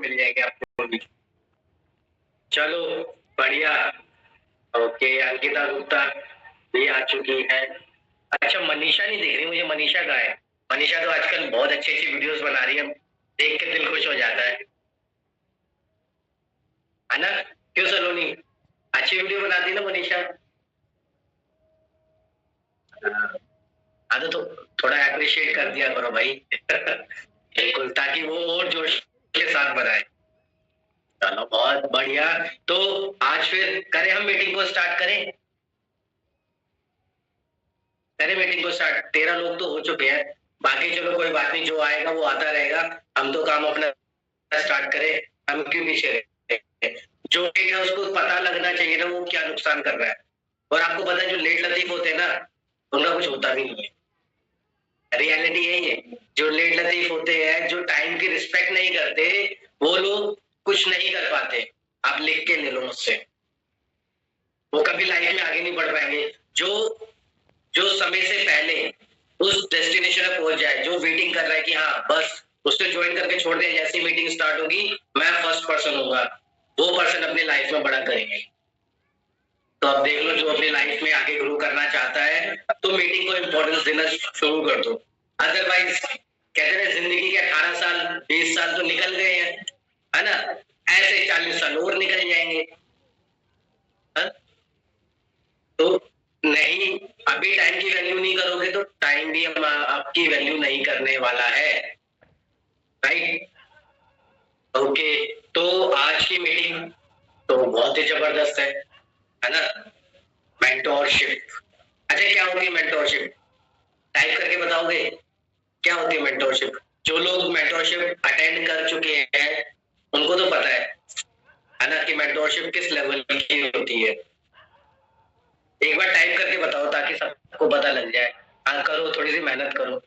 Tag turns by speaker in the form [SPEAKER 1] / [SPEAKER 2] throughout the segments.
[SPEAKER 1] मिल जाएंगे आपको भी। चलो बढ़िया। ओके, अंकिता गुप्ता भी आ चुकी है। अच्छा, मनीषा नहीं दिख रही मुझे। मनीषा कहाँ है? मनीषा तो आजकल बहुत अच्छी अच्छी वीडियोस बना रही है, देख के दिल खुश हो जाता है ना? क्यों सलोनी, अच्छी वीडियो बनाती है ना मनीषा? हाँ तो थोड़ा अप्रिशिएट कर दिया करो भाई। बिल्कुल, ताकि वो और जोश के साथ बनाए। चलो बहुत बढ़िया। तो आज फिर करें हम मीटिंग को स्टार्ट करें? करें मीटिंग को स्टार्ट। 13 लोग तो हो चुके हैं, बाकी चलो कोई बात नहीं, जो आएगा वो आता रहेगा। हम तो काम अपना स्टार्ट करें, हम क्यों पीछे रहे? जो लेट है उसको पता लगना चाहिए ना वो क्या नुकसान कर रहा है। और आपको पता है जो लेट लतीफ होते हैं ना, उनका कुछ होता भी नहीं है। रियलिटी यही है, जो लेट लतीफ होते हैं, जो टाइम की रिस्पेक्ट नहीं करते, वो लोग कुछ नहीं कर पाते। आप लिख के ले लो मुझसे, वो कभी लाइफ में आगे नहीं बढ़ पाएंगे। जो जो समय से पहले उस डेस्टिनेशन पे पहुंच जाए, जो वेटिंग कर रहा है कि हाँ बस उसको ज्वाइन करके छोड़ दे, जैसी मीटिंग स्टार्ट होगी मैं फर्स्ट पर्सन होऊंगा, वो पर्सन अपनी लाइफ में बड़ा करेंगे। तो अब देख लो, जो अपनी लाइफ में आगे ग्रो करना चाहता है तो मीटिंग को इम्पोर्टेंस देना शुरू कर दो। अदरवाइज कहते हैं जिंदगी के 18 साल 20 साल तो निकल गए हैं, है ना? ऐसे 40 साल और निकल जाएंगे। हा? तो नहीं, अभी टाइम की वैल्यू नहीं करोगे तो टाइम भी आपकी वैल्यू नहीं करने वाला है। राइट? ओके, तो आज की मीटिंग तो बहुत ही जबरदस्त है ना? मेंटोरशिप। अच्छा, क्या होती है मेंटोरशिप? टाइप करके बताओगे क्या होती है मेंटोरशिप? जो लोग मेंटोरशिप अटेंड कर चुके हैं उनको तो पता है ना कि मेंटोरशिप किस लेवल की होती है। एक बार टाइप करके बताओ ताकि सबको पता लग जाए। हाँ करो, थोड़ी सी मेहनत करो।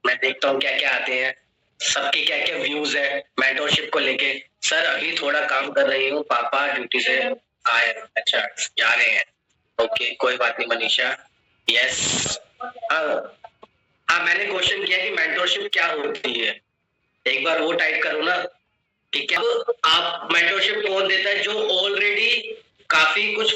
[SPEAKER 1] मैं देखता हूँ क्या क्या आते हैं, सबके क्या क्या व्यूज है मेंटोरशिप को लेके। सर अभी थोड़ा काम कर रही हूँ, पापा ड्यूटी से आए। अच्छा, जा रहे हैं। ओके, कोई बात नहीं मनीषा। यस। हाँ हाँ, मैंने क्वेश्चन किया कि मेंटोरशिप क्या होती है, एक बार वो टाइप करो ना कि क्या। आप मेंटोरशिप कौन देता है? जो ऑलरेडी काफी कुछ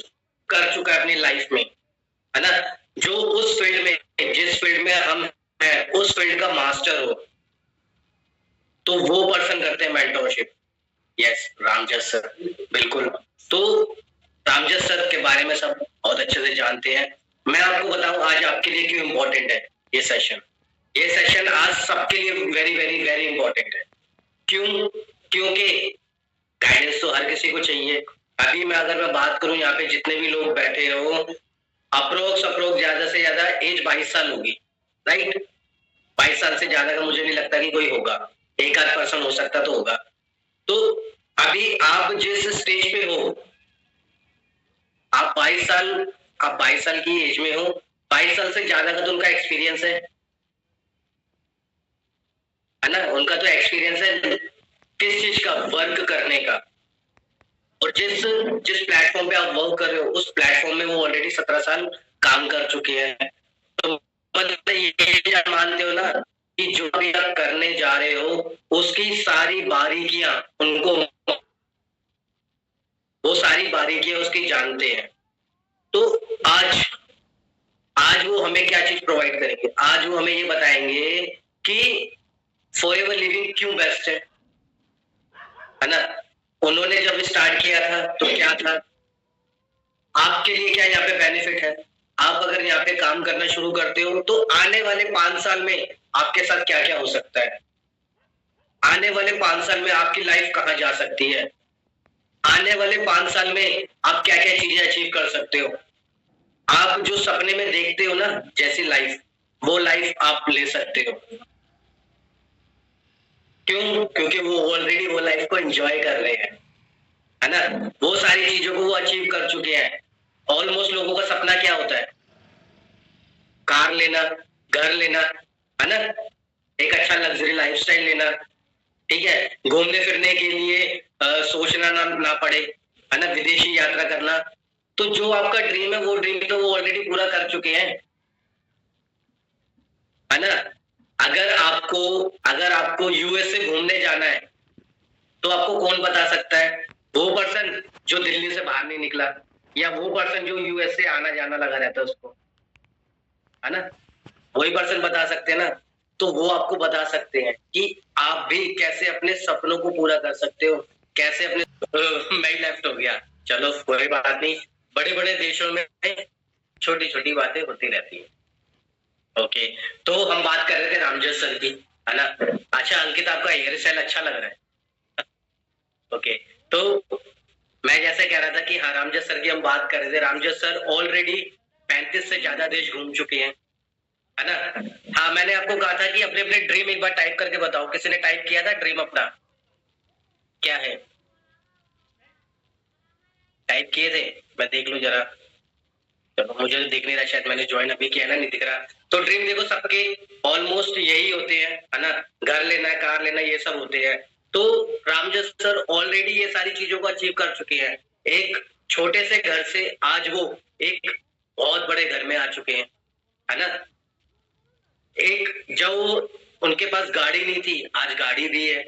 [SPEAKER 1] कर चुका है अपनी लाइफ में, है ना? जो उस फील्ड में, जिस फील्ड में हम हैं, उस फील्ड का मास्टर हो, तो वो पर्सन करते हैं मेंटोरशिप। यस, रामजस सर, बिल्कुल। तो रामजस सर के बारे में सब बहुत अच्छे से जानते हैं। मैं आपको बताऊं आज आपके लिए क्यों इंपॉर्टेंट है ये सेशन। ये सेशन आज सबके लिए वेरी वेरी वेरी इंपॉर्टेंट है। क्यों? क्योंकि गाइडेंस तो हर किसी को चाहिए। अभी मैं अगर मैं बात करूं, यहाँ पे जितने भी लोग बैठे हो, अप्रोक्स ज्यादा से ज्यादा एज 22 साल होगी। राइट? 22 साल से ज्यादा का मुझे नहीं लगता कि कोई होगा, एक आध पर्सन हो सकता तो होगा। तो अभी आप जिस स्टेज पे हो, आप 22 साल, आप 22 साल की एज में हो, 22 साल से ज्यादा का तो उनका एक्सपीरियंस है ना? उनका तो एक्सपीरियंस है किस चीज का? वर्क करने का। और जिस जिस प्लेटफॉर्म पे आप वर्क कर रहे हो उस प्लेटफॉर्म में वो ऑलरेडी 17 साल काम कर चुके हैं। तो मतलब ये मानते हो ना कि जो भी आप करने जा रहे हो उसकी सारी बारीकियां उनको, वो सारी बारीकियां उसकी जानते हैं। तो आज आज वो हमें क्या चीज प्रोवाइड करेंगे? आज वो हमें ये बताएंगे कि फॉरएवर लिविंग क्यों बेस्ट है ना? उन्होंने जब स्टार्ट किया था तो क्या था, आपके लिए क्या यहाँ पे बेनिफिट है, आप अगर यहाँ पे काम करना शुरू करते हो तो आने वाले 5 साल में आपके साथ क्या क्या हो सकता है, आने वाले 5 साल में आपकी लाइफ कहाँ जा सकती है, आने वाले 5 साल में आप क्या क्या चीजें अचीव कर सकते हो। आप जो सपने में देखते हो ना जैसी लाइफ, वो लाइफ आप ले सकते हो। क्यों? क्योंकि वो ऑलरेडी वो लाइफ को एंजॉय कर रहे हैं, है ना? वो सारी चीजों को वो अचीव कर चुके हैं। ऑलमोस्ट लोगों का सपना क्या होता है? कार लेना, घर लेना, है ना? एक अच्छा लग्जरी लाइफस्टाइल लेना, ठीक है? घूमने फिरने के लिए सोचना ना पड़े, है ना? विदेशी यात्रा करना। तो जो आपका ड्रीम है वो ड्रीम तो वो ऑलरेडी पूरा कर चुके हैं, है ना? अगर आपको यूएस से घूमने जाना है तो आपको कौन बता सकता है? वो पर्सन जो दिल्ली से बाहर नहीं निकला, या वो पर्सन जो यूएस से आना जाना लगा रहता है उसको, है ना? वही पर्सन बता सकते हैं ना। तो वो आपको बता सकते हैं कि आप भी कैसे अपने सपनों को पूरा कर सकते हो, कैसे अपने मैं लेफ्ट हो गया, चलो कोई बात नहीं। बड़े बड़े देशों में छोटी छोटी बातें होती रहती है। ओके, तो हम बात कर रहे थे रामजस सर की, है ना? अच्छा अंकित, आपका हेयर स्टाइल अच्छा लग रहा है। ओके, तो मैं जैसे कह रहा था कि हाँ, रामजस सर की हम बात कर रहे थे। रामजस सर ऑलरेडी 35 से ज्यादा देश घूम चुके हैं, है ना? हाँ, मैंने आपको कहा था कि अपने अपने ड्रीम एक बार टाइप करके बताओ। किसी ने टाइप किया था ड्रीम अपना? क्या है? टाइप किए थे? मैं देख लूं जरा। चलो, मुझे तो दिख नहीं रहा, शायद मैंने ज्वाइन अभी किया ना, नहीं दिख रहा। तो ड्रीम देखो सबके ऑलमोस्ट यही होते हैं, है ना? घर लेना, कार लेना, ये सब होते हैं। तो रामजस सर ऑलरेडी ये सारी चीजों को अचीव कर चुके हैं। एक छोटे से घर से आज वो एक बहुत बड़े घर में आ चुके हैं, है ना? एक जो उनके पास गाड़ी नहीं थी, आज गाड़ी भी है,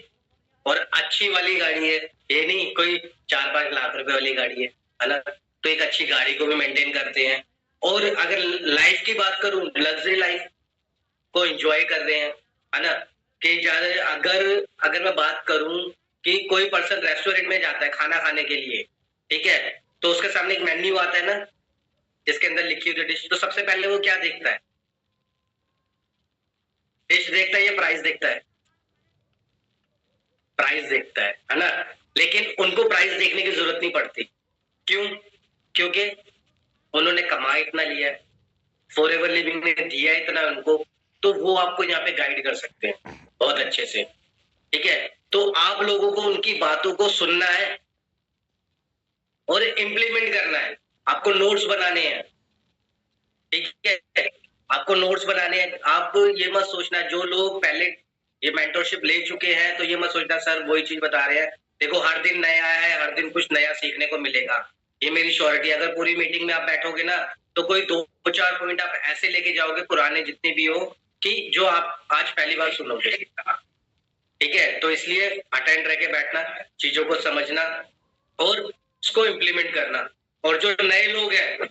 [SPEAKER 1] और अच्छी वाली गाड़ी है। ये नहीं कोई 4-5 लाख रुपए वाली गाड़ी है ना? तो एक अच्छी गाड़ी को भी मेंटेन करते हैं। और अगर लाइफ की बात करूं, लग्जरी लाइफ को एंजॉय कर रहे हैं, है ना? कि ज्यादा अगर अगर मैं बात करूं कि कोई पर्सन रेस्टोरेंट में जाता है खाना खाने के लिए, ठीक है, तो उसके सामने एक मेन्यू आता है ना, जिसके अंदर लिखी हुई डिश, तो सबसे पहले वो क्या देखता है? डिश देखता है या प्राइस देखता है? प्राइस देखता है ना? लेकिन उनको प्राइस देखने की जरूरत नहीं पड़ती। क्यों? क्योंकि उन्होंने कमा इतना लिया है, फॉर एवर लिविंग ने दिया इतना उनको, तो वो आपको यहाँ पे गाइड कर सकते हैं बहुत अच्छे से, ठीक है? तो आप लोगों को उनकी बातों को सुनना है और इम्प्लीमेंट करना है। आपको नोट्स बनाने हैं, ठीक है? आपको नोट्स बनाने हैं। आप ये मत सोचना, जो लोग पहले ये मेंटरशिप ले चुके हैं, तो ये मत सोचना सर वही चीज बता रहे हैं। देखो, हर दिन नया है, हर दिन कुछ नया सीखने को मिलेगा, ये मेरी श्योरिटी। अगर पूरी मीटिंग में आप बैठोगे ना, तो कोई 2-4 पॉइंट आप ऐसे लेके जाओगे, पुराने जितने भी हो, कि जो आप आज पहली बार सुनोगे, ठीक है? तो इसलिए अटेंड रह के बैठना, चीजों को समझना और उसको इम्प्लीमेंट करना। और जो नए लोग हैं,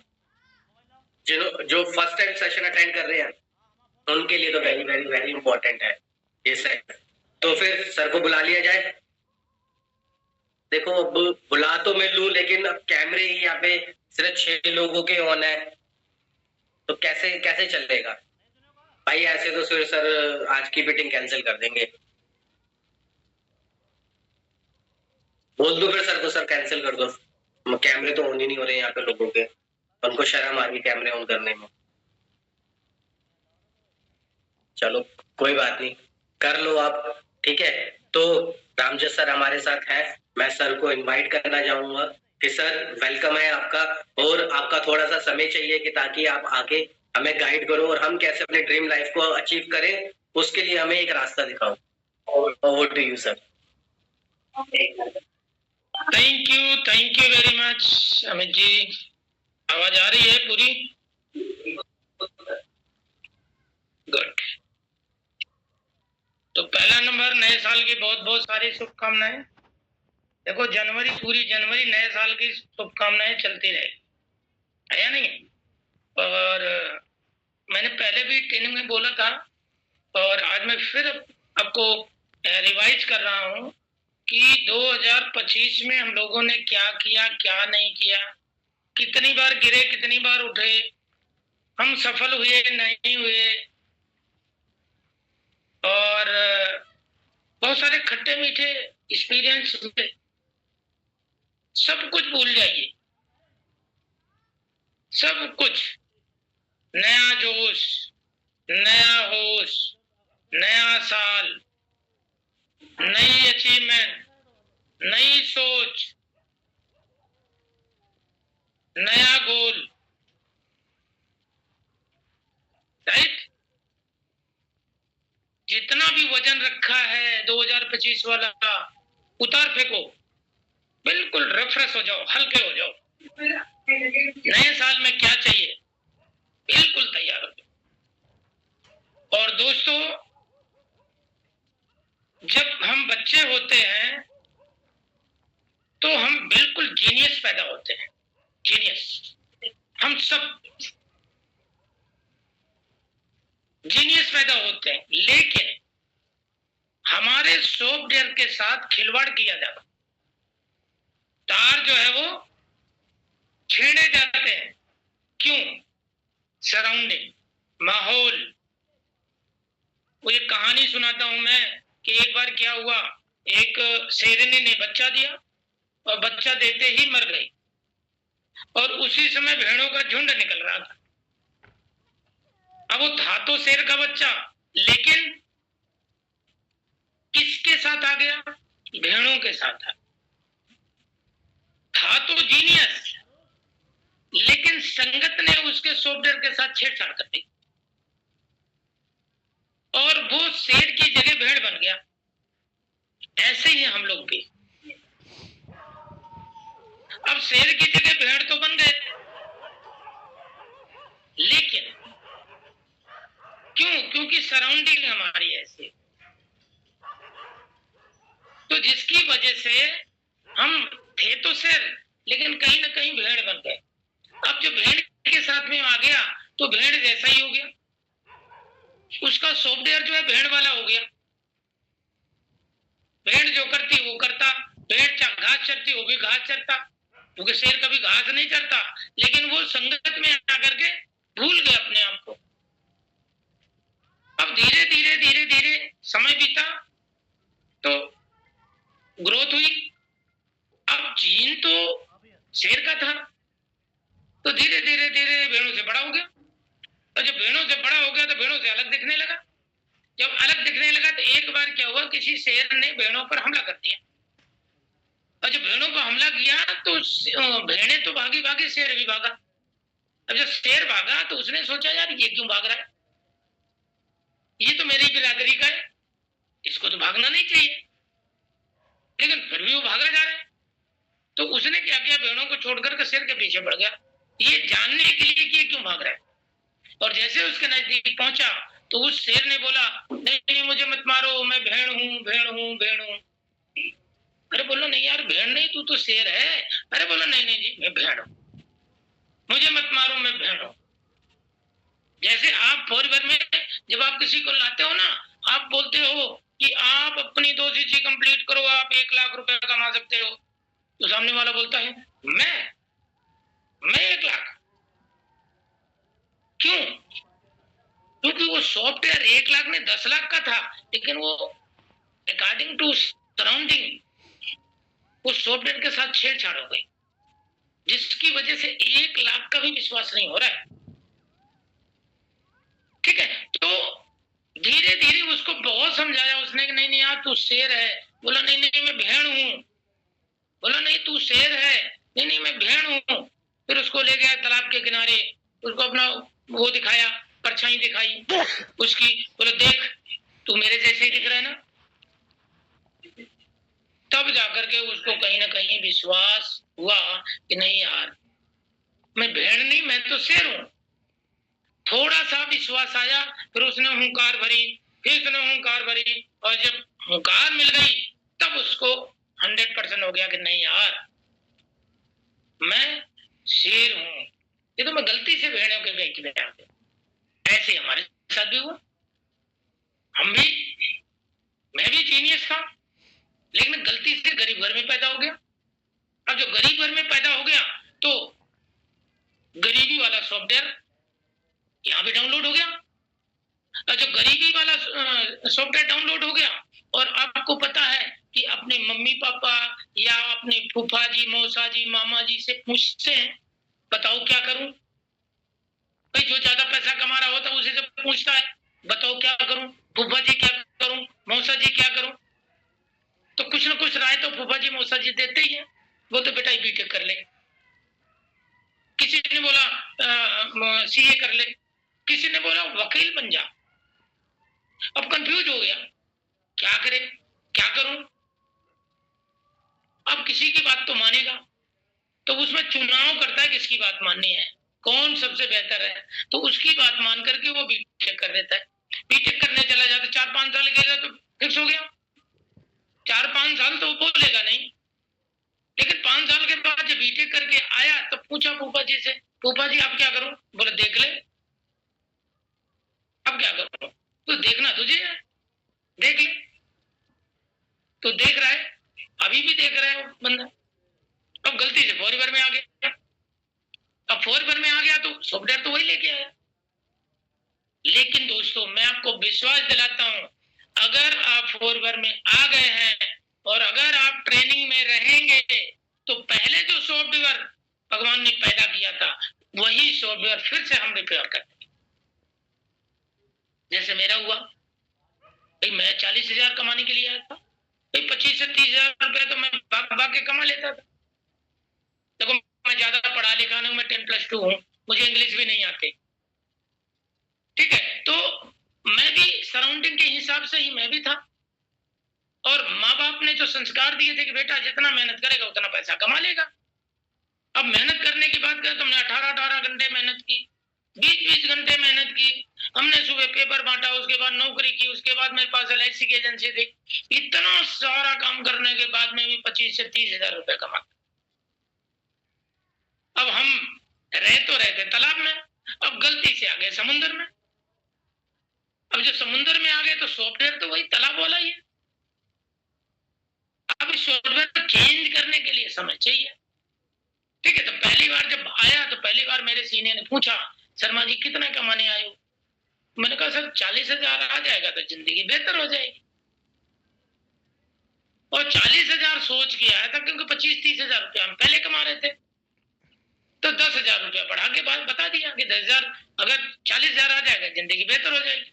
[SPEAKER 1] जो फर्स्ट टाइम सेशन अटेंड कर रहे हैं, उनके लिए तो वेरी वेरी वेरी इंपॉर्टेंट है ये सर। तो फिर सर को बुला लिया जाए। देखो, अब बुला तो मैं लूं, लेकिन अब कैमरे ही यहाँ पे सिर्फ 6 लोगों के ऑन है, तो कैसे कैसे चलेगा भाई? ऐसे तो फिर सर आज की मीटिंग कैंसिल कर देंगे। बोल दो फिर सर को, सर कैंसिल कर दो, कैमरे तो ऑन ही नहीं हो रहे यहाँ पे लोगों के, उनको शर्म आ रही कैमरे ऑन करने में। चलो कोई बात नहीं, कर लो आप, ठीक है? तो रामजस सर हमारे साथ है। मैं सर को इनवाइट करना चाहूंगा कि सर वेलकम है आपका, और आपका थोड़ा सा समय चाहिए कि ताकि आप आके हमें गाइड करो और हम कैसे अपने ड्रीम लाइफ को अचीव करें, उसके लिए हमें एक रास्ता दिखाओ। Over to you sir.
[SPEAKER 2] Thank you very much Amit ji. आवाज आ रही है पूरी? गुड। तो पहला नंबर, नए साल की बहुत बहुत सारी शुभकामनाएं। देखो, पूरी जनवरी नए साल की शुभकामनाएं चलती रहे, है या नहीं? और मैंने पहले भी ट्रेनिंग में बोला था, और आज मैं फिर आपको रिवाइज कर रहा हूं कि 2025 में हम लोगों ने क्या किया, क्या नहीं किया, कितनी बार गिरे, कितनी बार उठे, हम सफल हुए, नहीं हुए, और बहुत सारे खट्टे मीठे एक्सपीरियंस हुए। सब कुछ भूल जाइए, सब कुछ। नया जोश, नया होश, नया साल, नई अचीवमेंट, नई सोच, नया गोल, राइट? जितना भी वजन रखा है 2025 वाला, उतार फेंको, बिल्कुल रिफ्रेश हो जाओ, हल्के हो जाओ। नए साल में क्या चाहिए, बिल्कुल तैयार हो जाओ। और दोस्तों, जब हम बच्चे होते हैं तो हम बिल्कुल जीनियस पैदा होते हैं, जीनियस। हम सब जीनियस पैदा होते हैं, लेकिन हमारे सॉफ्टवेयर के साथ खिलवाड़ किया जाता, तार जो है वो छेड़े जाते हैं। क्यों? सराउंडिंग, माहौल। वो एक कहानी सुनाता हूं मैं कि एक बार क्या हुआ, एक शेरनी ने बच्चा दिया और बच्चा देते ही मर गई, और उसी समय भेड़ों का झुंड निकल रहा था। अब वो था तो शेर का बच्चा, लेकिन किसके साथ आ गया? भेड़ों के साथ आ। था तो जीनियस, लेकिन संगत ने उसके सॉफ्टवेयर के साथ छेड़छाड़ कर दी और वो शेर की जगह भेड़ बन गया। ऐसे ही हम लोग भी, अब शेर की जगह भेड़ तो बन गए, लेकिन क्यों? क्योंकि सराउंडिंग हमारी ऐसी, तो जिसकी वजह से हम थे तो शेर, लेकिन कहीं ना कहीं भेड़ बन गए। अब जो भेड़ के साथ में आ गया तो भेड़ जैसा ही हो गया, उसका सॉफ्टवेयर जो है भेड़ वाला हो गया। भेड़ जो करती वो करता, भेड़ घास चरती वो भी घास चरता, क्योंकि शेर कभी घास नहीं चरता, लेकिन वो संगत में आकर के भूल गए अपने आप को। अब धीरे धीरे धीरे धीरे समय बीता तो ग्रोथ हुई। अब जीन तो शेर का था, तो धीरे धीरे धीरे भेड़ों से बड़ा हो गया, और जब भेड़ों से बड़ा हो गया तो भेड़ों से अलग दिखने लगा। जब अलग दिखने लगा तो एक बार क्या हुआ, किसी शेर ने भेड़ों पर हमला कर दिया, और जब भेड़ों पर हमला किया तो भेड़ें तो भागी भागी, शेर भी भागा। अब जब शेर भागा तो उसने सोचा यार ये क्यों भाग रहा है, ये तो मेरी बिरादरी का है, इसको तो भागना नहीं चाहिए, लेकिन फिर भी वो भागा जा रहा है। तो उसने क्या किया, भेड़ों को छोड़कर के शेर के पीछे बढ़ गया, ये जानने के लिए कि ये क्यों भाग रहा है। और जैसे उसके नजदीक पहुंचा तो उस शेर ने बोला, नहीं नहीं मुझे मत मारो, मैं भेड़ हूं, भेड़ हूं, भेड़ हूं। अरे बोलो नहीं यार भेड़ नहीं, तू तो शेर है। अरे बोलो नहीं नहीं जी मैं भेड़ हूं, मुझे मत मारो, मैं भेड़ हूं। जैसे आप परिवार में जब आप किसी को लाते हो ना, आप बोलते हो कि आप अपनी 2 चीजें कंप्लीट करो, आप 1 लाख रुपए कमा सकते हो, तो सामने वाला बोलता है मैं 1 लाख। क्यों? क्योंकि वो सॉफ्टवेयर 1 लाख में 10 लाख का था, लेकिन वो अकॉर्डिंग टू सराउंडिंग वो सॉफ्टवेयर के साथ छेड़छाड़ हो गई, जिसकी वजह से 1 लाख का भी विश्वास नहीं हो रहा है। ठीक है, तो धीरे धीरे उसको बहुत समझाया उसने कि नहीं नहीं यार तू शेर है। बोला नहीं नहीं मैं भेड़ हूं। बोला नहीं तू शेर है। नहीं नहीं मैं भेड़ हूं। फिर उसको ले गया तालाब के किनारे, उसको अपना वो दिखाया, परछाई दिखाई उसकी, बोला देख तू मेरे जैसे ही दिख रहा है ना। तब जाकर के उसको कहीं ना कहीं विश्वास हुआ कि नहीं यार मैं भेड़ नहीं, मैं तो शेर हूं। थोड़ा सा विश्वास आया, फिर उसने हुंकार भरी, फिर उसने हुंकार भरी, और जब हुंकार मिल गई तब उसको 100% हो गया कि नहीं यार मैं शेर हूं, ये तो मैं गलती से भेड़ों के बीच में आ गया। ऐसे हमारे साथ भी हुआ, हम भी, मैं भी जीनियस था, लेकिन गलती से गरीब घर में पैदा हो गया। अब जो गरीब घर में पैदा हो गया तो गरीबी वाला सॉफ्टवेयर यहाँ भी डाउनलोड हो गया। और जो गरीबी वाला सॉफ्टवेयर डाउनलोड हो गया, और आपको पता है कि अपने मम्मी पापा या अपने फूफा जी, मौसा जी, मामा जी से पूछते हैं बताओ क्या करूं। भाई जो ज्यादा पैसा कमा रहा होता है उसी से पूछता है बताओ क्या करूं, फूफा जी क्या करूं, मौसा जी क्या करूं। तो कुछ ना कुछ राय तो फूफा जी मौसा जी देते ही है, वो तो बेटा बीटेक कर ले, किसी ने बोला सीए कर ले, किसी ने बोला वकील बन जा। अब कंफ्यूज हो गया क्या करे, क्या करूं। अब किसी की बात तो मानेगा, तो उसमें चुनाव करता है किसकी बात माननी है, कौन सबसे बेहतर है, तो उसकी बात मान करके वो बीटेक कर देता है। बीटेक करने चला जाता, 4-5 साल गया तो फिक्स हो गया। 4-5 साल तो बोलेगा नहीं, लेकिन पूछा फूफा जी से, फूफा जी आप क्या करूं? बोले देख ले। अब क्या करूं? तो देखना तुझे है, देख ले। तो देख रहा है, अभी भी देख रहा है वो बंदा। अब गलती से फॉरवर्ड में आ गया। अब फॉरवर्ड में आ गया तो सॉफ्टवेयर तो वही लेके आया। लेकिन दोस्तों मैं आपको विश्वास दिलाता हूं, अगर आप फॉरवर्ड में आ गए हैं और अगर आप ट्रेनिंग में रहेंगे तो पहले जो सॉफ्टवेयर भगवान ने पैदा किया था वही सॉफ्टवेयर फिर से हम रिपेयर कर देंगे। जैसे मेरा हुआ, भाई मैं 40,000 कमाने के लिए आया था, भाई 25 से 30,000 रुपए तो मैं भाग के कमा लेता था। देखो मैं ज्यादा पढ़ा लिखा नहीं, मैं 10+2 हूँ, मुझे इंग्लिश भी नहीं आते, ठीक है। तो मैं भी सराउंडिंग के हिसाब से ही मैं भी था, और माँ बाप ने जो संस्कार दिए थे कि बेटा जितना मेहनत करेगा उतना पैसा कमा लेगा। अब मेहनत करने की बात करें तो हमने 18-18 घंटे मेहनत की, 20-20 घंटे मेहनत की। हमने सुबह पेपर बांटा, उसके बाद नौकरी की, उसके बाद मेरे पास LIC की एजेंसी थी। इतना सारा काम करने के बाद में भी 25 से 30,000 रुपए कमाता। अब हम रहे तो रहते तालाब में, अब गलती से आ गए समुद्र में। अब जब समुद्र में आ गए तो सॉफ्टवेयर तो वही तालाब वाला ही है। अब इस सॉफ्टवेयर को चेंज करने के लिए समय चाहिए, ठीक है। तो पहली बार जब आया तो पहली बार मेरे सीनियर ने पूछा, शर्मा जी कितना कमाने आए हो? मैंने कहा सर 40,000 आ जाएगा तो जिंदगी बेहतर हो जाएगी। और 40,000 सोच के आया था, क्योंकि 25-30,000 रुपया हम पहले कमा रहे थे। तो 10,000 रुपया बढ़ा के बाद बता दिया कि 10,000 अगर 40,000 आ जाएगा जिंदगी बेहतर हो जाएगी।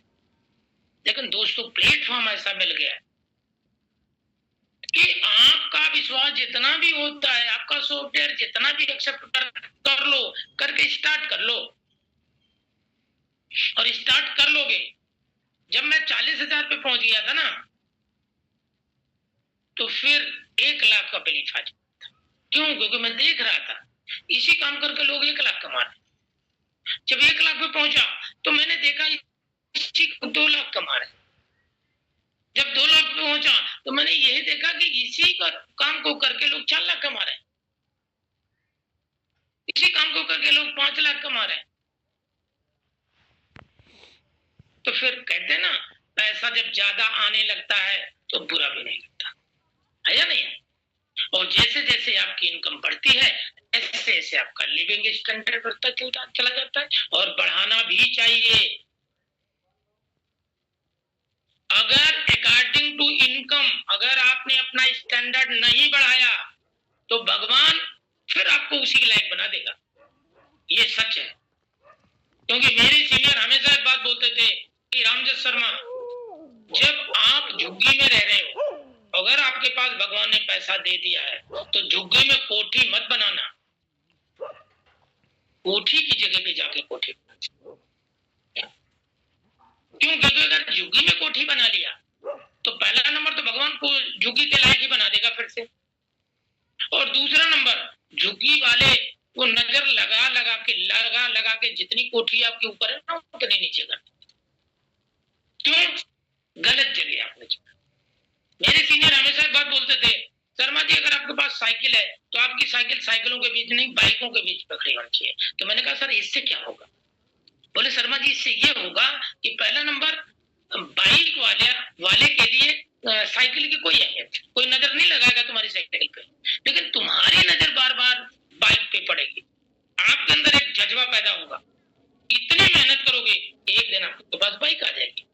[SPEAKER 2] लेकिन दोस्तों प्लेटफॉर्म ऐसा मिल गया है कि आपका विश्वास जितना भी होता है, आपका सॉफ्टवेयर जितना भी एक्सेप्ट कर लो, करके स्टार्ट कर लो, और स्टार्ट कर लोगे। जब मैं 40,000 पे पहुंच गया था ना, तो फिर 1 लाख का बिलीफ आ जाता था। क्यों? क्योंकि मैं देख रहा था इसी काम करके लोग 1 लाख कमा रहे। जब 1 लाख पे पहुंचा तो मैंने देखा इसी को 2 लाख कमा रहे। जब 2 लाख पे पहुंचा तो मैंने यही देखा कि इसी का काम को करके लोग 4 लाख कमा रहे हैं, इसी काम को करके लोग 5 लाख कमा रहे हैं। तो फिर कहते हैं ना, पैसा जब ज्यादा आने लगता है तो बुरा भी नहीं लगता है, या नहीं है? और जैसे जैसे आपकी इनकम बढ़ती है ऐसे ऐसे आपका लिविंग स्टैंडर्ड बढ़ता चला जाता है, और बढ़ाना भी चाहिए। अगर अकॉर्डिंग टू इनकम अगर आपने अपना स्टैंडर्ड नहीं बढ़ाया तो भगवान फिर आपको उसी के लायक बना देगा, ये सच है। क्योंकि मेरे सीनियर हमेशा एक बात बोलते थे कि रामजस शर्मा, जब आप झुग्गी में रह रहे हो, अगर आपके पास भगवान ने पैसा दे दिया है तो झुग्गी में कोठी मत बनाना, कोठी की जगह पे जाके कोठी बनाना। क्यों? क्योंकि अगर झुग्गी में कोठी बना लिया तो पहला नंबर तो भगवान को झुग्गी के लायक ही बना देगा फिर से, और दूसरा नंबर झुग्गी वाले वो नजर लगा के जितनी कोठी आपके ऊपर है ना उतनी नीचे कर देते। क्यों? गलत जगह आपने चुना। मेरे सीनियर हमेशा एक बात बोलते थे, शर्मा जी अगर आपके पास साइकिल है तो आपकी साइकिल साइकिलों के बीच नहीं बाइकों के बीच में खड़ी होनी चाहिए। तो मैंने कहा सर इससे क्या होगा? बोले शर्मा जी इससे ये होगा कि पहला नंबर बाइक वाले के लिए साइकिल की कोई अहमियत, कोई नजर नहीं लगाएगा तुम्हारी साइकिल पे, लेकिन तुम्हारी नजर बार बार बाइक पे पड़ेगी। आपके अंदर एक जज्बा पैदा होगा, इतनी मेहनत करोगे एक दिन आपके पास बाइक आ जाएगी।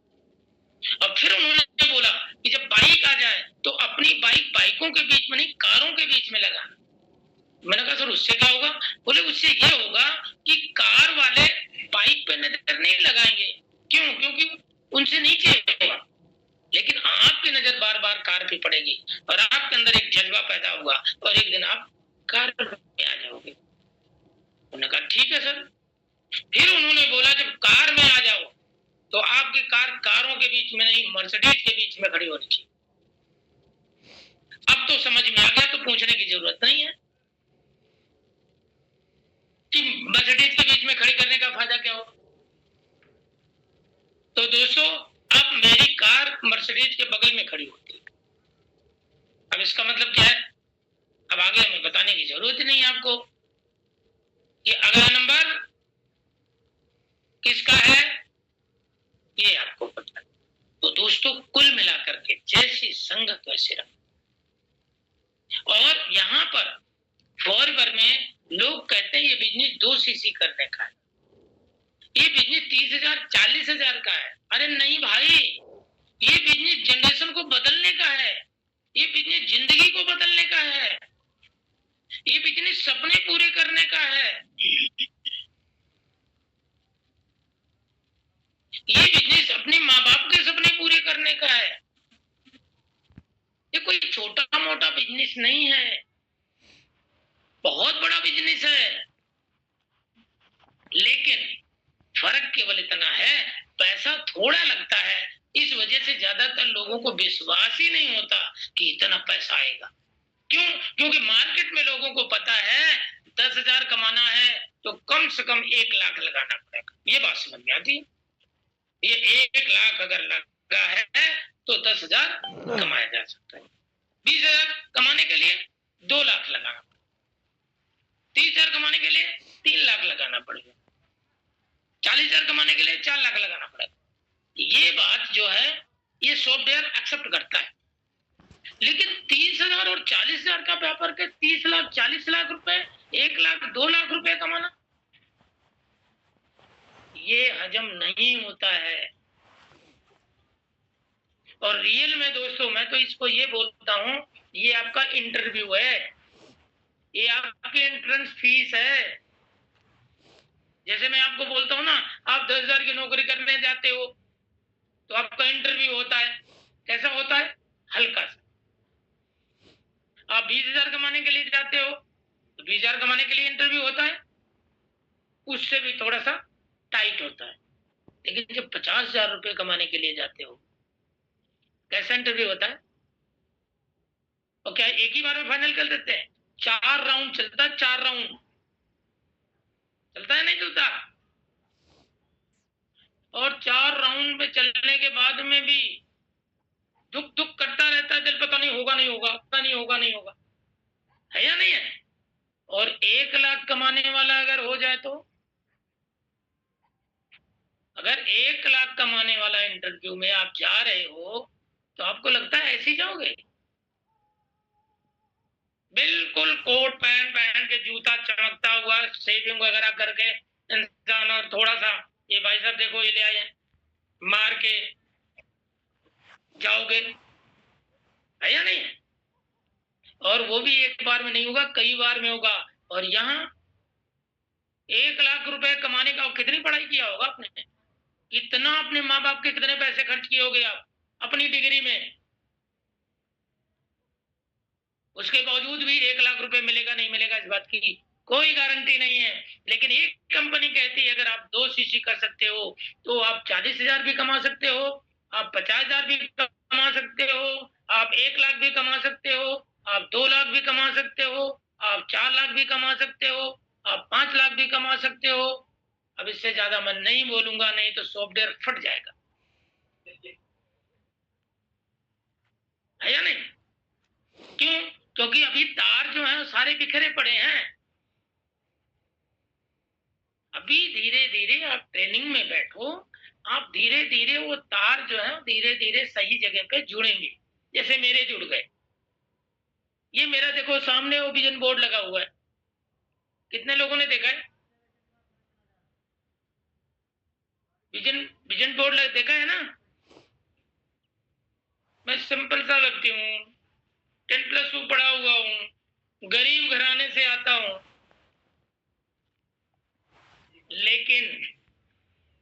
[SPEAKER 2] और फिर उन्होंने बोला कि जब बाइक आ जाए तो अपनी बाइकों के बीच में नहीं कारों के बीच में लगाना। मैंने कहा सर उससे क्या होगा? बोले उससे ये होगा कि कार वाले बाइक पे नजर नहीं लगाएंगे। क्यों? क्योंकि उनसे नीचे होगा, लेकिन आपकी नजर बार बार कार पे पड़ेगी और आपके अंदर एक जज्बा पैदा होगा और एक दिन आप कार में आ जाओगे। उन्होंने कहा ठीक है सर। फिर उन्होंने बोला जब कार में आ जाओ तो आपकी कार कारों के बीच में नहीं मर्सिडीज के बीच में खड़ी होनी चाहिए। अब तो समझ में आ गया, तो पूछने की जरूरत नहीं है कि मर्सिडीज के बीच में खड़ी करने का फायदा क्या हो। तो दोस्तों अब मेरी कार मर्सिडीज के बगल में खड़ी होती है। अब इसका मतलब क्या है? अब आगे हमें बताने की जरूरत नहीं है आपको। सिर्फ। और यहाँ पर फॉरवर में लोग कहते हैं ये बिजनेस 2 सीसी करने का है, ये बिजनेस 30,000 40,000 का है। अरे नहीं भाई, ये बिजनेस जनरेशन को बदलने का है, ये बिजनेस जिंदगी को बदलने का है, ये बिजनेस सपने पूरे करने का है, ये बिजनेस अपने माँ बाप के सपने पूरे करने का है। ये कोई छोटा मोटा बिजनेस नहीं है, बहुत बड़ा बिजनेस है। लेकिन फर्क केवल इतना है, पैसा थोड़ा लगता है, इस वजह से ज्यादातर लोगों को विश्वास ही नहीं होता कि इतना पैसा आएगा। क्यों? क्योंकि मार्केट में लोगों को पता है 10,000 कमाना है तो कम से कम 1 लाख लगाना पड़ेगा। ये बात समझ में आती है? ये 1 लाख अगर लगा है तो 10,000 कमाया जा सकता है। 20,000 कमाने के लिए 2 लाख लगाना पड़ेगा, 30,000 कमाने के लिए 3 लाख लगाना पड़ेगा, 40,000 कमाने के लिए 4 लाख लगाना पड़ेगा। ये बात जो है ये सॉफ्टवेयर एक्सेप्ट करता है। लेकिन 30,000 और 40,000 का व्यापार के 30 लाख 40 लाख रुपए, 1 लाख 2 लाख रुपए कमाना, ये हजम नहीं होता है। और रियल में दोस्तों मैं तो इसको ये बोलता हूं, ये आपका इंटरव्यू है, ये आपकी एंट्रेंस फीस है। जैसे मैं आपको बोलता हूं ना, आप 10,000 की नौकरी करने जाते हो तो आपका इंटरव्यू होता है, कैसा होता है? हल्का सा। आप 20,000 कमाने के लिए जाते हो तो 20,000 कमाने के लिए इंटरव्यू होता है, उससे भी थोड़ा सा टाइट होता है। लेकिन जब 50,000 रुपए कमाने के लिए जाते हो, कैसा इंटरव्यू होता है? और क्या एक ही बार में फाइनल कर देते हैं? 4 राउंड चलता है, 4 राउंड चलता है, नहीं चलता? और 4 राउंड में चलने के बाद में भी दुख दुख करता रहता है दिल, पता नहीं होगा नहीं होगा, पता नहीं होगा नहीं होगा, है या नहीं है? और 1 लाख कमाने वाला अगर हो जाए तो, अगर 1 लाख कमाने वाला इंटरव्यू में आप जा रहे हो तो आपको लगता है ऐसे ही जाओगे? बिल्कुल कोट पैंट पहन के, जूता चमकता हुआ, शेविंग वगैरह करके इंसान, और थोड़ा सा ये भाई साहब देखो ये ले आए हैं, मार के जाओगे, है या नहीं है? और वो भी एक बार में नहीं होगा, कई बार में होगा। और यहाँ 1 लाख रुपए कमाने का, कितनी पढ़ाई किया होगा आपने, कितना अपने माँ बाप के कितने पैसे खर्च किए होगे आप अपनी डिग्री में, उसके बावजूद भी 1 लाख रुपए मिलेगा नहीं मिलेगा इस बात की कोई गारंटी नहीं है। लेकिन एक कंपनी कहती है अगर आप 2 सीसी कर सकते हो तो आप 40,000 भी कमा सकते हो, आप 50,000 भी कमा सकते हो, आप 1 लाख भी कमा सकते हो, आप 2 लाख भी कमा सकते हो, आप 4 लाख भी कमा सकते हो, आप 5 लाख भी कमा सकते हो। अब इससे ज्यादा मैं नहीं बोलूंगा, नहीं तो सॉफ्टवेयर फट जाएगा, है या नहीं? क्यों? क्योंकि अभी तार जो है सारे बिखरे पड़े हैं। अभी धीरे धीरे आप ट्रेनिंग में बैठो, आप धीरे धीरे वो तार जो है धीरे धीरे सही जगह पे जुड़ेंगे। जैसे मेरे जुड़ गए, ये मेरा देखो सामने वो विजन बोर्ड लगा हुआ है, कितने लोगों ने देखा है? विजन बोर्ड देखा है ना? मैं सिंपल सा व्यक्ति हूँ, 10+2 पढ़ा हुआ हूँ, गरीब घराने से आता हूँ, लेकिन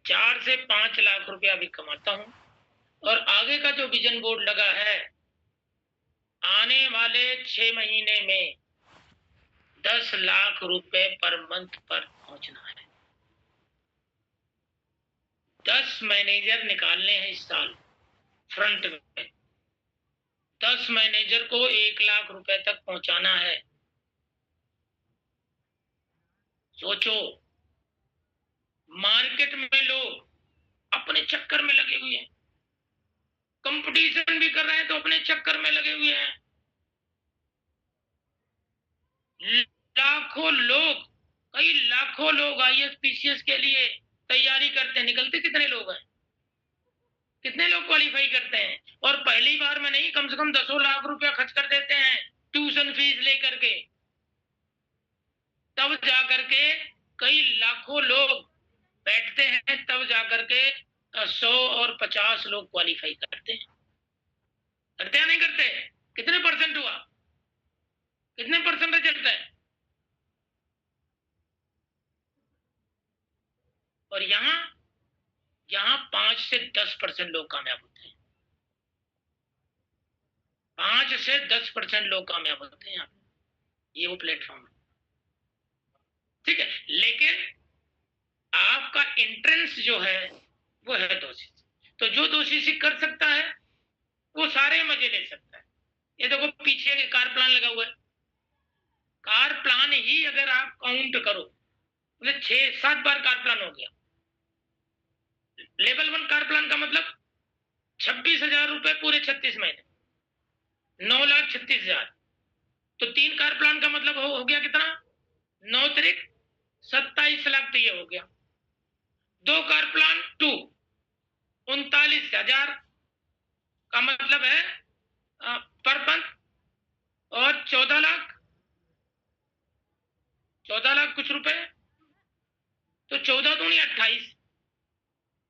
[SPEAKER 2] 4 से 5 लाख रुपया भी कमाता हूँ। और आगे का जो विजन बोर्ड लगा है, आने वाले 6 महीने में 10 लाख रुपए पर मंथ पर पहुंचना है। 10 मैनेजर निकालने हैं इस साल फ्रंट में, 10 मैनेजर को 1 लाख रुपए तक पहुंचाना है। सोचो, मार्केट में लोग अपने चक्कर में लगे हुए हैं, कंपटीशन भी कर रहे हैं तो अपने चक्कर में लगे हुए हैं। लाखों लोग, कई लाखों लोग IAS PCS के लिए तैयारी करते हैं, निकलते कितने लोग हैं? कितने लोग क्वालिफाई करते हैं? और पहली बार में नहीं, कम से कम 10 लाख रुपया खर्च कर देते हैं ट्यूशन फीस लेकर के, तब जाकर के कई लाखों लोग बैठते हैं, तब जाकर के 100 और 50 लोग क्वालिफाई करते हैं। करते या नहीं करते? कितने परसेंट हुआ? कितने परसेंट रिजल्ट है? और यहाँ 5 से 10% लोग कामयाब होते हैं। 5 से 10% लोग कामयाब होते हैं यहाँ। ये वो प्लेटफॉर्म है, ठीक है। लेकिन आपका एंट्रेंस जो है वो है 2cc। तो जो 2cc कर सकता है वो सारे मजे ले सकता है। ये देखो पीछे के कार प्लान लगा हुआ है। कार प्लान ही अगर आप काउंट करो मतलब 6-7 बार कार प्लान हो गया। लेवल 1 कार प्लान का मतलब 26,000 रुपए पूरे 36 महीने, 9,36,000। तो 3 कार प्लान का मतलब हो गया कितना? 9 तिरिक 27 लाख। तो ये हो गया 2 कार प्लान 2, 39,000 का मतलब है पर मंथ, और 14 लाख कुछ रुपए। तो 14 दूनी 28,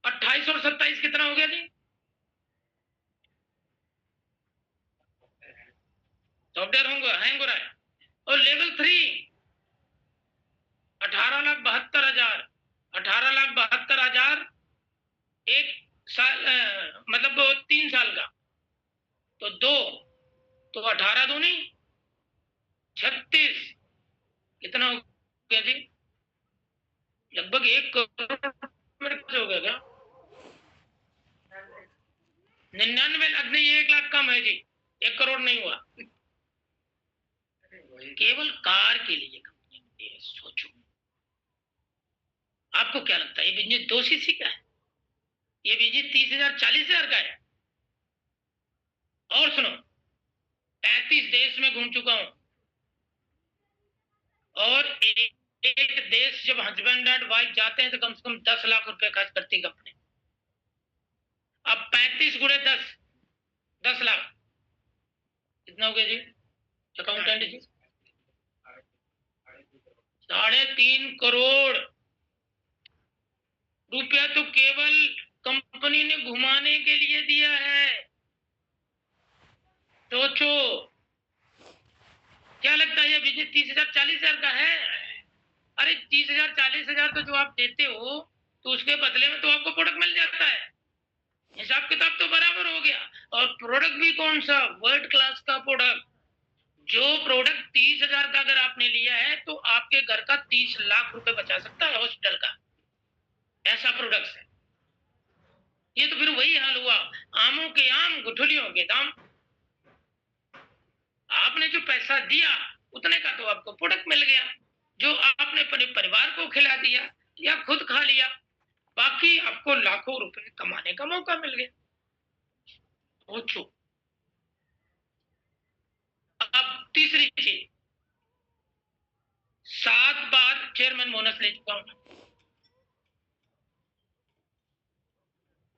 [SPEAKER 2] 28 और 27 कितना हो गया जी? सॉफ्टवेयर हैंग हो रहा है। और लेवल 3 18,72,000, 18,72,000 एक साल मतलब 3 साल का। तो 2, तो 18 दूनी 36, कितना हो गया जी? लगभग 1 करोड़ हो गया क्या? 99 लाख नहीं, 1 लाख कम है जी, 1 करोड़ नहीं हुआ। केवल कार के लिए कंपनी होती है। सोचो, आपको क्या लगता है ये बिजनेस 2cc का है? ये बिजनेस 30,000 40,000 का है। और सुनो, 35 देश में घूम चुका हूं, और एक देश जब हस्बैंड एंड वाइफ जाते हैं तो कम से कम 10 लाख रुपए खर्च करती कंपनी। अब 35 गुणे 10 लाख कितना हो गया जी अकाउंटेंट जी? 3.5 करोड़ रुपया तो केवल कंपनी ने घुमाने के लिए दिया है। सोचो, क्या लगता है ये बिजनेस 30,000 40,000 का है? अरे 30,000 40,000 तो जो आप देते हो तो उसके बदले में तो आपको प्रोडक्ट मिल जाता है। हिसाब किताब तो बराबर हो गया। और प्रोडक्ट भी कौन सा? वर्ल्ड क्लास का प्रोडक्ट। जो प्रोडक्ट 30,000 का अगर आपने लिया है तो आपके घर का 30 लाख रुपए बचा सकता है हॉस्पिटल का, ऐसा प्रोडक्ट है ये। तो फिर वही हाल हुआ, आमों के आम गुठलियों के दाम। आपने जो पैसा दिया उतने का तो आपको प्रोडक्ट मिल गया, जो आपने अपने परिवार को खिला दिया या खुद खा लिया, बाकी आपको लाखों रुपए कमाने का मौका मिल गया। सोचो। अब तीसरी चीज, 7 बार चेयरमैन बोनस ले चुका हूं।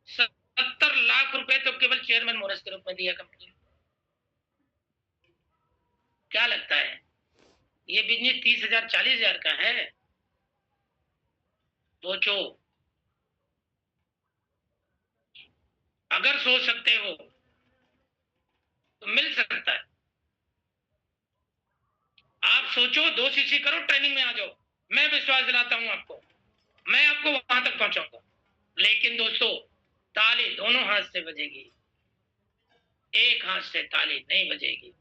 [SPEAKER 2] 70 लाख रुपए तो केवल चेयरमैन बोनस के रूप में दिया कंपनी। क्या लगता है ये बिजनेस 30,000 40,000 का है? सोचो, अगर सोच सकते हो तो मिल सकता है। आप सोचो, 2cc करो, ट्रेनिंग में आ जाओ, मैं विश्वास दिलाता हूं आपको, मैं आपको वहां तक पहुंचाऊंगा। लेकिन दोस्तों, ताली दोनों हाथ से बजेगी, एक हाथ से ताली नहीं बजेगी।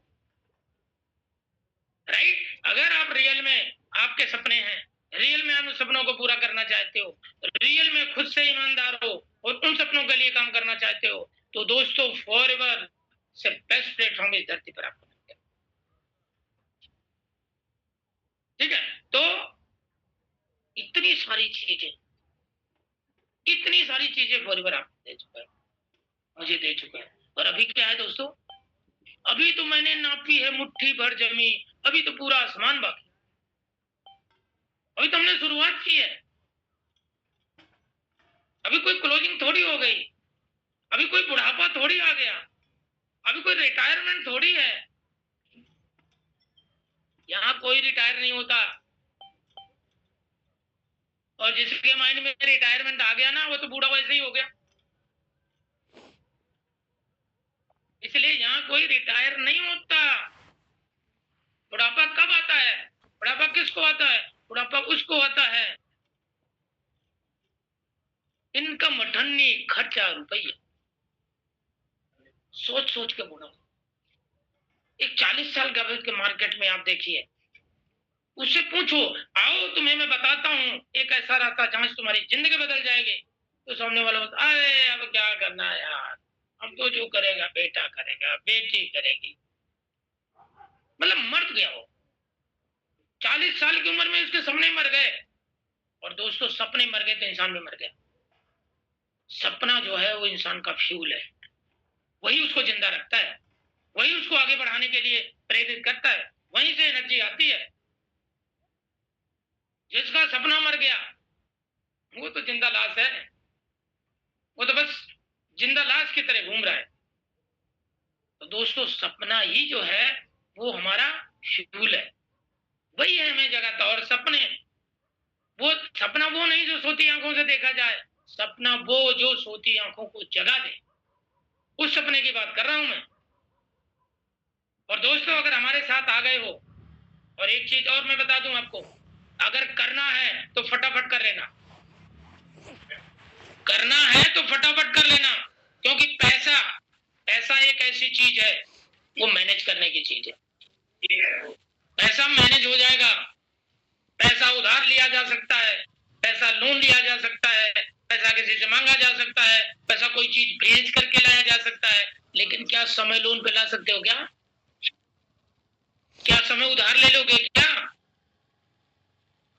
[SPEAKER 2] राइट? अगर आप रियल में आपके सपने हैं, रियल में आप उन सपनों को पूरा करना चाहते हो, रियल में खुद से ईमानदार हो और उन सपनों के लिए काम करना चाहते हो, तो दोस्तों फॉरएवर से बेस्ट प्लेटफॉर्म इस धरती पर आपको मिलेगा। ठीक है? तो इतनी सारी चीजें फॉरएवर आपको दे चुका है, मुझे दे चुका है। और अभी क्या है दोस्तों, अभी तो मैंने नापी है मुट्ठी भर जमी, अभी तो पूरा आसमान बाकी, अभी तो हमने शुरुआत की है, अभी कोई क्लोजिंग थोड़ी हो गई। अभी कोई बुढ़ापा थोड़ी आ गया, अभी कोई रिटायरमेंट थोड़ी है। यहाँ कोई रिटायर नहीं होता, और जिसके माइंड में रिटायरमेंट आ गया ना, वो तो बूढ़ा वैसे ही हो गया। इसलिए यहाँ कोई रिटायर नहीं होता। बुढ़ापा कब आता है? बुढ़ापा किसको आता है? बुढ़ापा उसको आता है इनकम अठन्नी खर्चा रुपया सोच सोच के बुढ़ा। एक 40 साल का के मार्केट में आप देखिए, उससे पूछो, आओ तुम्हें मैं बताता हूँ एक ऐसा रास्ता जहां से तुम्हारी जिंदगी बदल जाएगी, तो सामने वाला बोलता, अरे अब क्या करना है यार, हम तो जो करेगा बेटा करेगा, बेटी करेगी। मतलब मर गया वो, 40 साल की उम्र में उसके सपने मर गए। और दोस्तों, सपने मर गए तो इंसान भी मर गया। सपना जो है वो इंसान का फ्यूल है, वही उसको जिंदा रखता है, वही उसको आगे बढ़ाने के लिए प्रेरित करता है, वहीं से एनर्जी आती है। जिसका सपना मर गया वो तो जिंदा लाश है, वो तो बस जिंदा लाश की तरह घूम रहा है। तो दोस्तों, सपना ही जो है वो हमारा फ्यूल है, वही है हमें जगाता। और सपने, वो सपना वो नहीं जो सोती आंखों से देखा जाए, सपना वो जो सोती आंखों को जगा दे, उस सपने की बात कर रहा हूं मैं। और दोस्तों, अगर हमारे साथ आ गए हो, और एक चीज और मैं बता दूं आपको, अगर करना है तो फटाफट कर लेना, करना है तो फटाफट कर लेना। क्योंकि पैसा पैसा एक ऐसी चीज है, वो मैनेज करने की चीज है। पैसा मैनेज हो जाएगा। पैसा उधार लिया जा सकता है, पैसा लोन लिया जा सकता है, पैसा किसी से मांगा जा सकता है, पैसा कोई चीज भेज करके लाया जा सकता है। लेकिन क्या समय लोन पे ला सकते हो? क्या समय उधार ले लोगे क्या?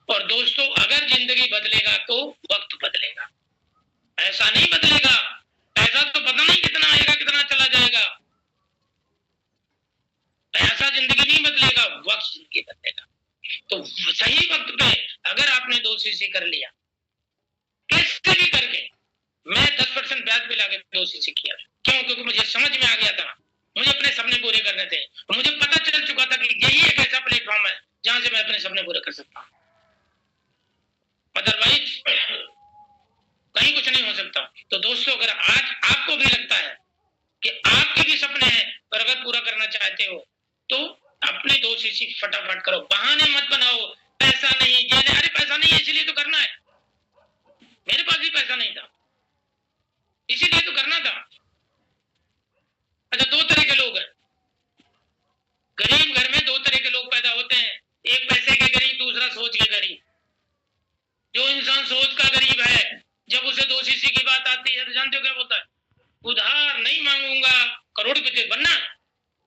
[SPEAKER 2] और दोस्तों, अगर जिंदगी बदलेगा तो वक्त बदलेगा, ऐसा नहीं बदलेगा। पैसा तो पता नहीं कितना आएगा, कितना चला जाएगा। पैसा जिंदगी नहीं बदलेगा, वक्त जिंदगी बदलेगा। तो सही वक्त पे अगर आपने 2 सीसी कर लिया, कैसे भी करके, मैं 10% ब्याज पे लाके 2 सीसी किया। क्यों? क्योंकि मुझे समझ में आ गया था, मुझे अपने सपने पूरे करने थे। मुझे पता चल चुका था कि यही एक ऐसा प्लेटफॉर्म है जहां से मैं अपने सपने पूरे कर सकता हूं। अदरवाइज कहीं कुछ नहीं हो सकता। तो दोस्तों, अगर आज आपको भी लगता है कि आपके भी सपने हैं, पर अगर पूरा करना चाहते हो तो अपने 2 सीसी फटाफट करो। बहाने मत बनाओ, पैसा नहीं, ये नहीं, अरे पैसा नहीं है इसलिए तो करना है। मेरे पास भी पैसा नहीं था, इसीलिए तो करना था। अच्छा, 2 तरह के लोग हैं गरीब। घर में 2 तरह के लोग पैदा होते हैं, एक पैसे के गरीब, दूसरा सोच के गरीब। जो इंसान सोच का गरीब है, जब उसे 2 सीसी की बात आती है तो जानते हो क्या बोलता है? उधार नहीं मांगूंगा, करोड़पति बनना है,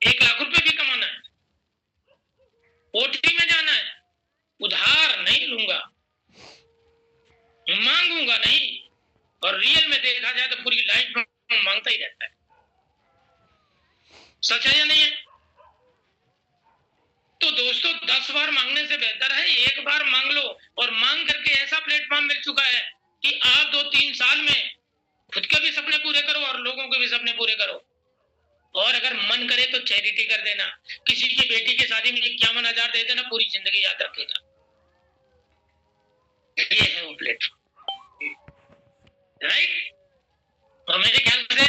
[SPEAKER 2] 1 लाख रुपए भी कमाना है, कोठी में जाना है, उधार नहीं लूंगा, मांगूंगा नहीं। और रियल में देखा जाए तो पूरी लाइफ में मांगता ही रहता है। सच है या नहीं है? तो दोस्तों, 10 बार मांगने से बेहतर है 1 बार मांग लो। और मांग करके ऐसा प्लेटफॉर्म मिल चुका है कि आप 2-3 साल में खुद के भी सपने पूरे करो और लोगों के भी सपने पूरे करो। और अगर मन करे तो चैरिटी कर देना, किसी की बेटी की शादी में 51,000 दे देना, पूरी जिंदगी याद रखेगा। ये है वो प्लेटफॉर्म, राइट? और मेरे ख्याल से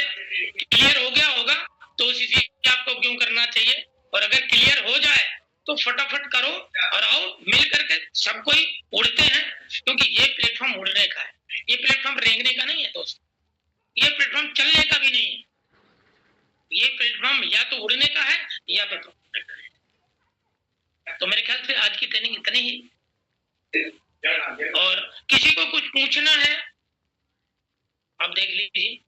[SPEAKER 2] क्लियर हो गया होगा। तो इसी आपको क्यों करना चाहिए, और अगर क्लियर हो जाए तो फटाफट करो और आओ मिल करके सब कोई उड़ते हैं। क्योंकि ये प्लेटफॉर्म उड़ने का है, ये प्लेटफॉर्म रेंगने का नहीं है दोस्त, ये प्लेटफॉर्म चलने का भी नहीं है। ये प्लेटफॉर्म या तो उड़ने का है या तो उड़ने का है। तो मेरे ख्याल से आज की ट्रेनिंग इतनी ही। और किसी को कुछ पूछना है आप देख लीजिए।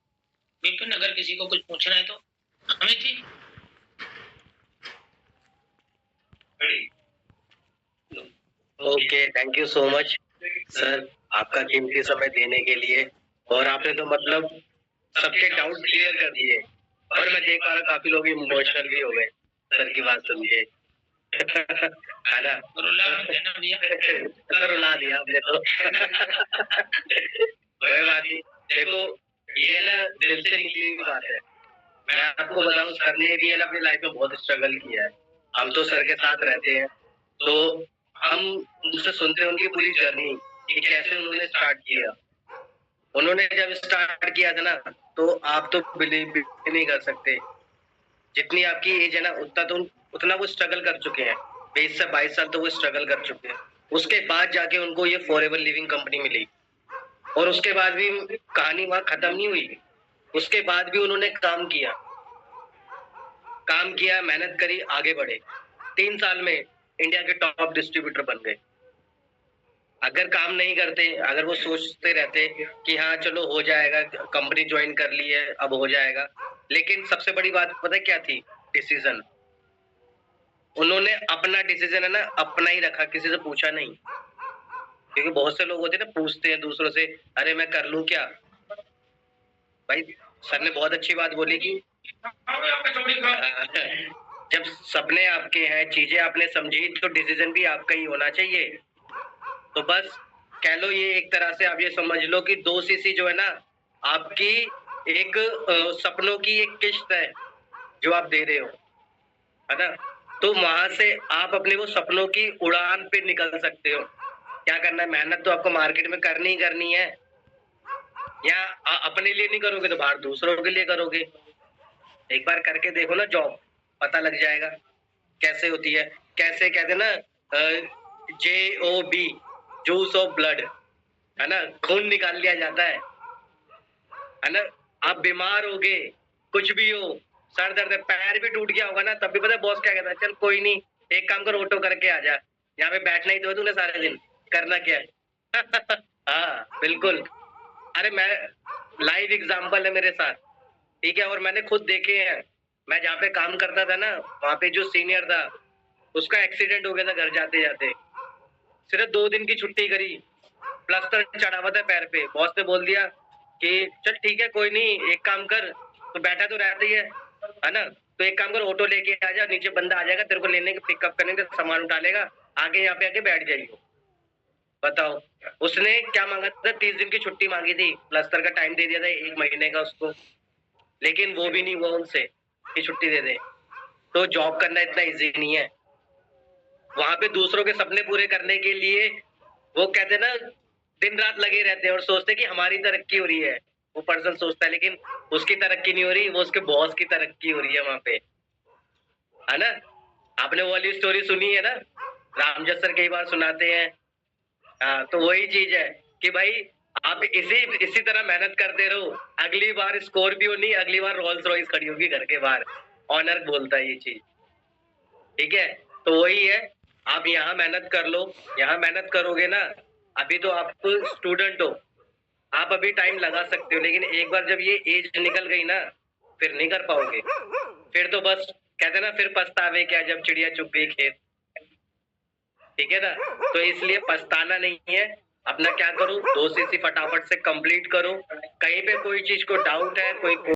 [SPEAKER 2] विपिन, अगर किसी को कुछ पूछना है तो हमें जी।
[SPEAKER 1] Okay, thank you so much sir, आपका कीमती समय देने के लिए। और आपने तो मतलब सबके डाउट क्लियर कर दिए। और मैं देख पा रहा काफी लोग इमोशनल भी हो गए सर की बात सुन के। है ना? सर रुला दिया आपने तो। कोई बात नहीं। देखो, ये ना दिल से निकली हुई बात है। मैं आपको बताऊं, सर ने भी है ना अपनी लाइफ में बहुत स्ट्रगल किया है। हम तो सर के साथ रहते हैं, तो हम उनसे सुनते हैं उनकी पूरी जर्नी कि कैसे उन्होंने स्टार्ट किया। उन्होंने जब स्टार्ट किया था ना, तो आप तो बिलीव भी नहीं कर सकते। जितनी आपकी एज है ना, उतना वो स्ट्रगल कर चुके हैं। 20 से 22 साल तो वो स्ट्रगल कर चुके हैं। उसके बाद जाके उनको ये फॉरएवर लिविंग कंपनी मिली, और उसके बाद भी कहानी वहां खत्म नहीं हुई। उसके बाद भी उन्होंने काम किया, मेहनत करी, आगे बढ़े। 3 साल में इंडिया के टॉप डिस्ट्रीब्यूटर बन गए। अगर काम नहीं करते, अगर वो सोचते रहते कि हाँ चलो हो जाएगा, कंपनी ज्वाइन कर ली है अब हो जाएगा, लेकिन सबसे बड़ी बात पता है क्या थी? डिसीजन। उन्होंने अपना डिसीजन है ना अपना ही रखा, किसी से पूछा नहीं। क्योंकि बहुत से लोग होते हैं ना, पूछते हैं दूसरों से, अरे मैं कर लूं क्या? भाई, सर ने बहुत अच्छी बात बोली कि जब सपने आपके हैं, चीजें आपने समझी, तो डिसीजन भी आपका ही होना चाहिए। तो बस कह लो, ये एक तरह से आप ये समझ लो कि 2 सीसी जो है ना, आपकी एक सपनों की एक किश्त है जो आप दे रहे हो, है ना? तो वहां से आप अपने वो सपनों की उड़ान पे निकल सकते हो। क्या करना है? मेहनत तो आपको मार्केट में करनी ही करनी है। या अपने लिए नहीं करोगे तो बाहर दूसरों के लिए करोगे। एक बार करके देखो ना जॉब, पता लग जाएगा कैसे होती है। कैसे कहते हैं ना, JOB, जूस ऑफ ब्लड, है ना? खून निकाल लिया जाता है ना? आप बीमार हो गए, कुछ भी हो, सर दर्द है, पैर भी टूट गया होगा ना, तब भी पता है बॉस क्या कहता है? चल कोई नहीं, एक काम कर, ऑटो करके आ जा, यहाँ पे बैठना ही तो है तूने सारे दिन, करना क्या है? हाँ बिल्कुल। अरे मैं लाइव एग्जांपल है मेरे साथ, ठीक है, और मैंने खुद देखे हैं। मैं जहाँ पे काम करता था ना, वहाँ पे जो सीनियर था, उसका एक्सीडेंट हो गया था घर जाते जाते। सिर्फ 2 दिन की छुट्टी करी, प्लास्टर चढ़ा हुआ था पैर पे। बॉस ने बोल दिया कि चल ठीक है कोई नहीं, एक काम कर, तो बैठा तो रहता ही है ना? तो एक काम कर, ऑटो लेके आ जा, नीचे बंदा आ जाएगा तेरे को लेने के, पिकअप करने के, सामान उठा लेगा, आगे यहाँ पे आके बैठ जाइए। बताओ, उसने क्या मांगा था? 30 दिन की छुट्टी मांगी थी, प्लास्टर का टाइम दे दिया था 1 महीने का उसको, लेकिन वो भी नहीं हुआ उनसे कि छुट्टी दे दे। तो जॉब करना इतना इजी नहीं है। वहां पे दूसरों के सपने पूरे करने के लिए वो कहते हैं ना, दिन रात लगे रहते हैं और सोचते हैं कि हमारी तरक्की हो रही है। वो पर्सन सोचता है, लेकिन उसकी तरक्की नहीं हो रही, वो उसके बॉस की तरक्की हो रही है वहां पे, है ना? आपने वो वाली स्टोरी सुनी है ना, रामजस सर कई बार सुनाते हैं। हाँ, तो वही चीज है कि भाई आप इसी तरह मेहनत करते रहो। अगली बार स्कॉर्पियो नहीं, अगली बार रोल्स रॉयस खड़ी होगी घर के बाहर। ऑनर बोलता है ये चीज, ठीक है? तो वही है, आप यहाँ मेहनत कर लो, यहाँ मेहनत करोगे ना। अभी तो आप स्टूडेंट हो, आप अभी टाइम लगा सकते हो, लेकिन एक बार जब ये एज निकल गई ना, फिर नहीं कर पाओगे। फिर तो बस कहते ना, फिर पछतावे क्या जब चिड़िया चुग गई खेत। ठीक है ना? तो इसलिए पछताना नहीं है। अपना क्या करो, 2 सीसी फटाफट से कंप्लीट करो। कहीं पे कोई चीज को डाउट है, कोई